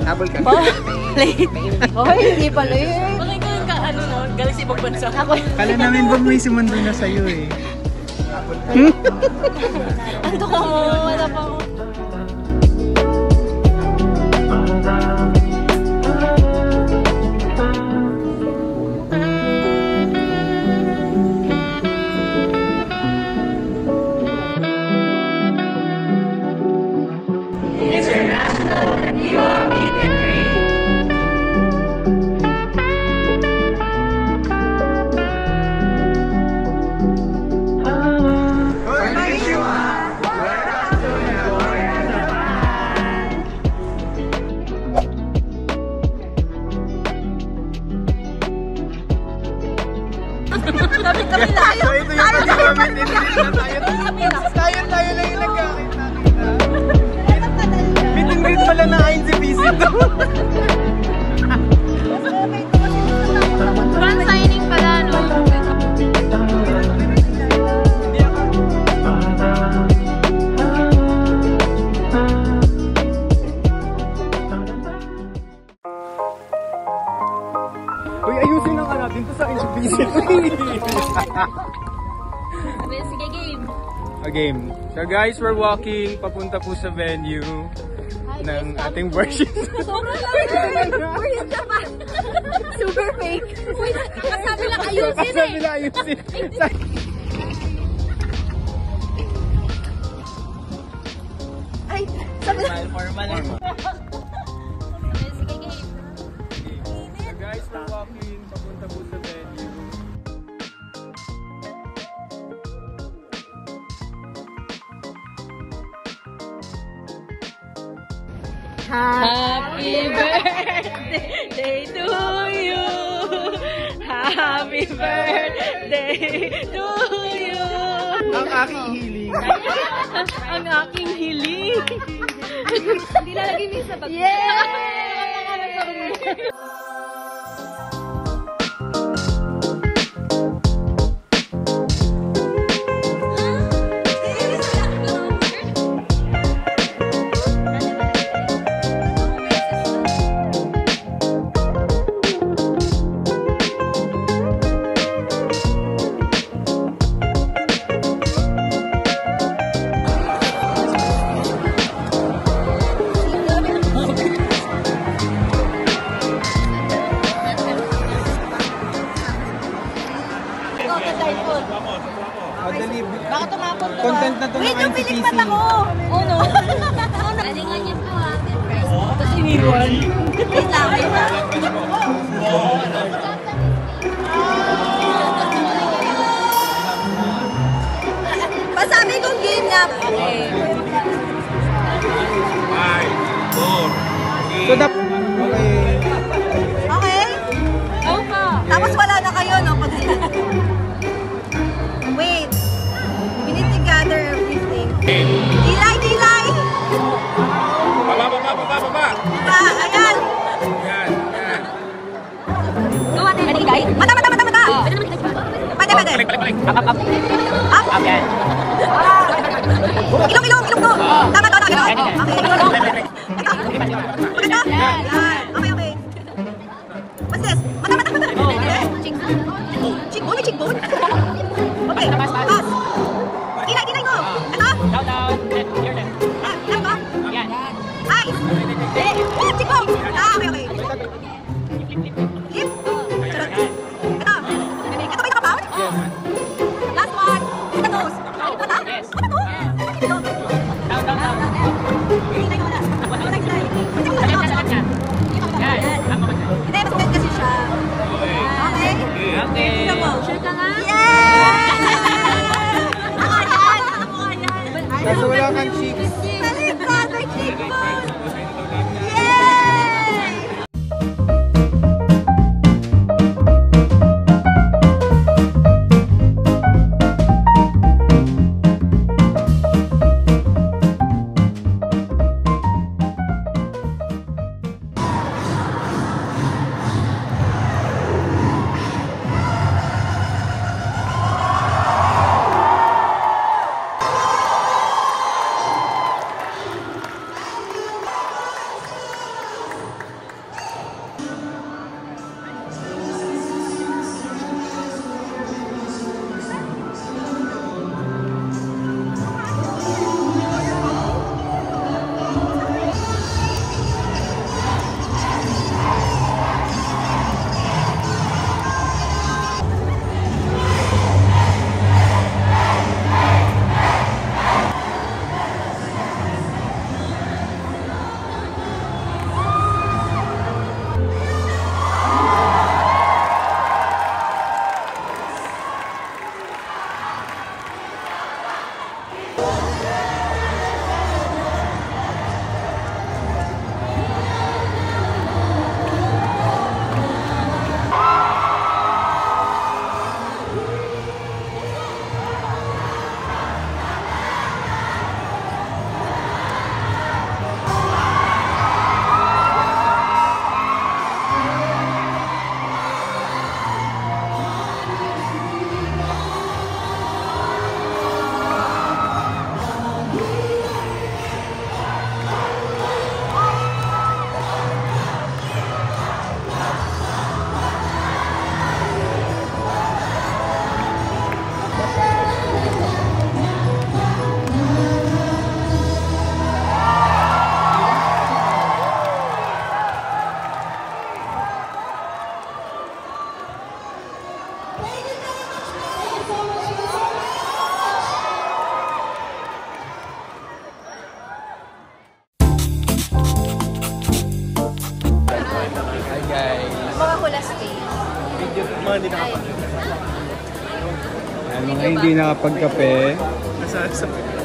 Apple ka. Late. Hoy, hindi pala yun. Bakit ka ano no? Galing sa ibang bansa. Kala namin ba may sumundo na sa'yo eh. Ando ko mo. Wala pa ako. Kami tayo! So ito yung pag-comment din tayo lang yung nagkakita. Meeting greet pala na ayon si PC to. Front signing pala no? Uy, ayusin na ka natin to sa akin si PC. Sige, game. A game. So guys, we're walking papunta po sa venue ng ating worship. Sobrang lang. We're in Japan. Super fake. Wait, kasabi lang ayusin eh. Kasabi lang ayusin. Ay, sabi lang. Formal. Sige, game. So guys, we're walking papunta po sa venue. Happy birthday to you. Happy birthday to you. Ang aking hiling. Ang aking hiling. Hindi lalagay mo sa bag. Baka tumapon to. Content na to. Wait, yung pilikpat ako. Oh no. Galingan niyo po ha. Tapos iniwan. Wait lang, wait lang. Pasabi kong game nga. Okay. 5, 4, 3. So okay. Okay? Tapos wala na kayo, no? Wait. We need to gather everything. Dilay! Baba! Ayan! Yan. Dilay? Mata! Pwede. Balik. Up? Yan. Ilong ko! Tama. Okay. Maganda? Yan. Okay. What's this? Mata. Cheekbone? Okay, pass. Dilay ko! Ito? Down. Here then. Left ko? Yan. Eyes! Cheekbone! Okay. Lip? Ito ba yung nakapound? Last one. Ito nose. Mata? Yes. Mata to? Kaso wala kang cheeks. Brother cheekbone! Mga kulas kayo. Mga hindi nakapag. Yan, mga hindi nakapagkape,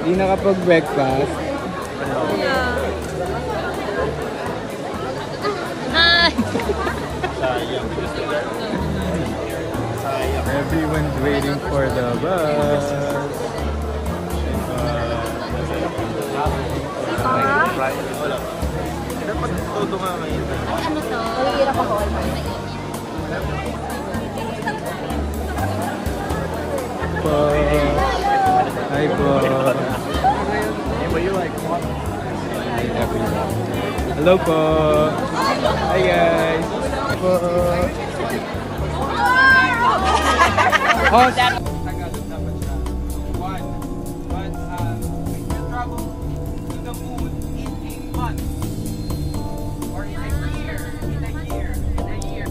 hindi nakapag-breakfast. Hi! Everyone's waiting for the bus. Dapat todo nga ngayon. Ay, ano to? Mahirap ako. Po. Hi po. Hi everyone. Hello po. Hi guys. Po. Oh, Tagalog dapat siya. One. But we will travel to the moon in a month. Or in a year. In a year. In a year.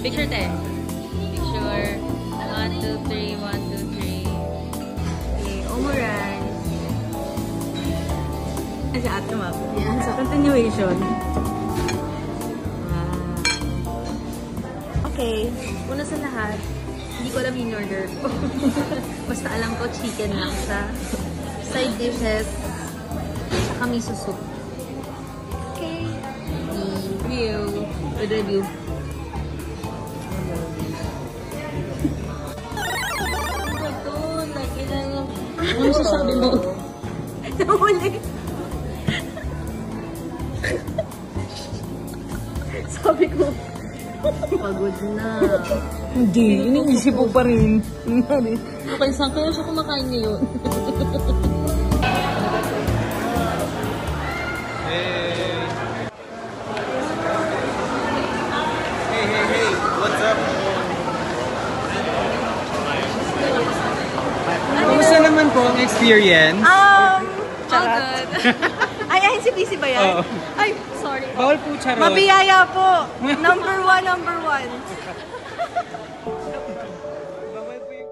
Picture te. Picture. 1, 2, 3, 1, 2, 3. Okay, Omurice. Ay, si ate mo. Yeah. So, continuation. Okay, una sa lahat, hindi ko alam yung order ko. Basta alam ko, chicken lang siya. Side dishes, saka miso soup. Okay. Review. Good review. Ano sasabi mo? Nahuli. Sabi ko, pagod na. Hindi, iniisip ko pa rin. Okay, saan kaya siya kumakain ngayon? Hey, what's up? Kumusta naman po ang experience? All Charot. good. Ay, si busy ba yan? Oo. Ay, sorry. Bawal po charot. Mabiyaya po. Number one. Bawal po yung...